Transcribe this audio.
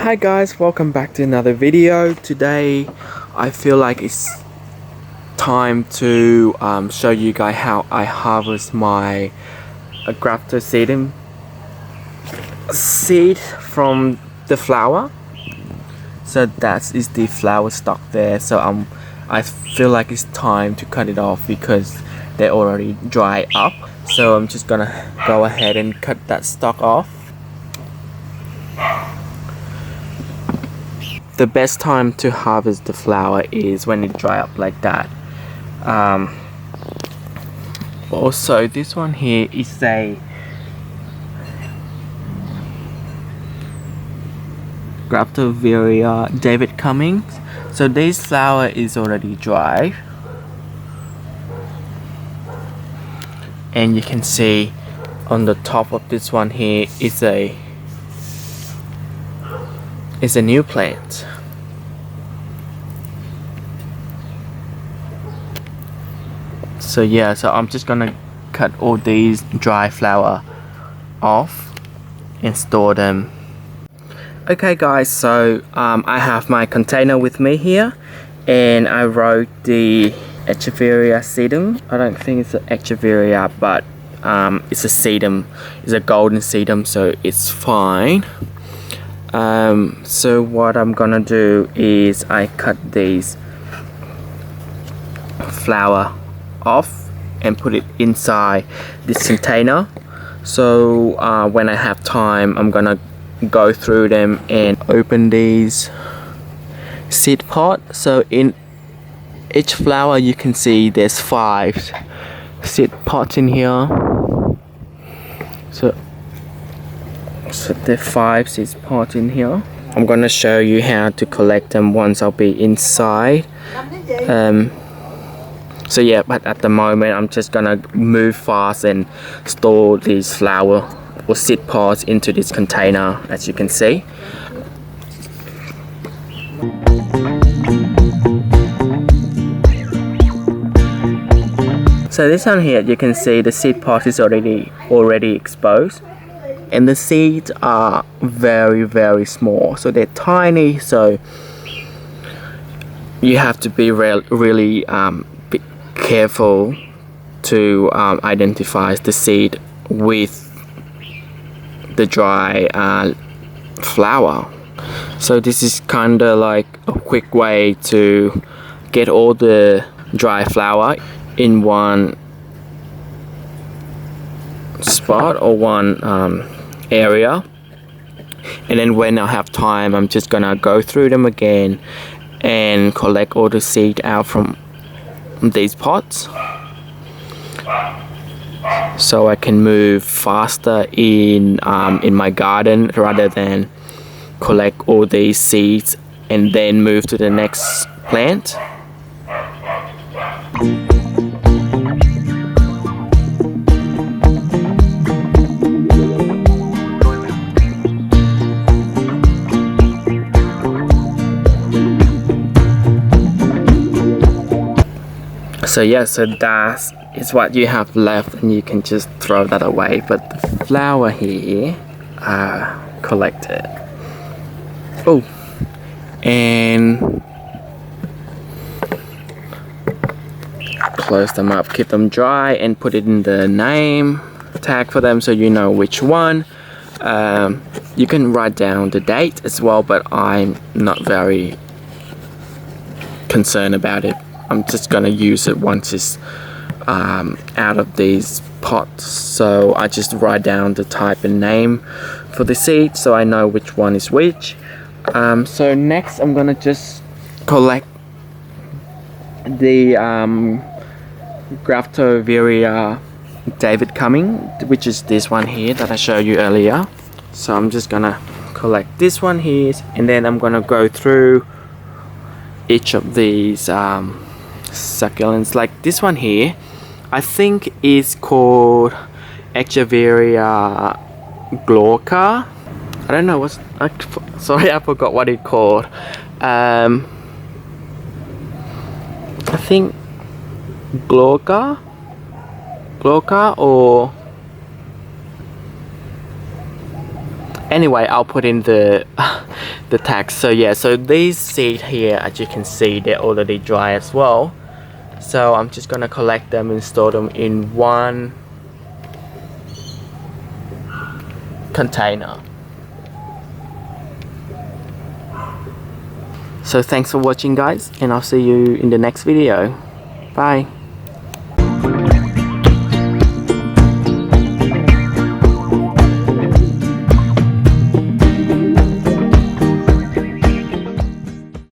Hi guys, welcome back to another video. Today I feel like it's time to show you guys how I harvest my grafted seed from the flower. So that is the flower stalk there. So I feel like it's time to cut it off because they already dry up. So I'm just gonna go ahead and cut that stalk off. The best time to harvest the flower is when it dry up like that. Also, this one here is a Graftoveria David Cummings. So this flower is already dry, and you can see on the top of this one here is a new plant. So yeah, so I'm just gonna cut all these dry flower off and store them. Okay guys, so I have my container with me here, and I wrote the Echeveria sedum. I don't think it's an Echeveria, but it's a sedum. It's a golden sedum, so it's fine. So what I'm gonna do is I cut these flower off and put it inside this container. So when I have time, I'm gonna go through them and open these seed pot. So in each flower you can see there's 5 seed pots in here. So there are 5 seed pots in here. I'm gonna show you how to collect them once I'll be inside. So yeah, but at the moment I'm just gonna move fast and store these flower or seed pods into this container, as you can see. So this one here, you can see the seed pod is already exposed, and the seeds are very small, so they're tiny. So you have to be really be careful to identify the seed with the dry flower. So this is kind of like a quick way to get all the dry flower in one spot or one area, and then when I have time, I'm just gonna go through them again and collect all the seed out from these pots, so I can move faster in my garden rather than collect all these seeds and then move to the next plant. So yeah, so that is what you have left, and you can just throw that away. But the flower here are collected. Oh, and close them up, keep them dry, and put it in the name tag for them so you know which one. You can write down the date as well, but I'm not very concerned about it. I'm just gonna use it once it's out of these pots. So I just write down the type and name for the seed so I know which one is which. So next I'm gonna just collect the Graftoveria David Cummings, which is this one here that I showed you earlier. So I'm just gonna collect this one here, and then I'm gonna go through each of these succulents. Like this one here, I think is called Echeveria glauca. I don't know what's, sorry, I forgot what it's called. I think glauca or anyway, I'll put in the the tags. So yeah, so these seeds here, as you can see, they're already dry as well. So I'm just gonna collect them and store them in one container. So thanks for watching, guys, and I'll see you in the next video. Bye.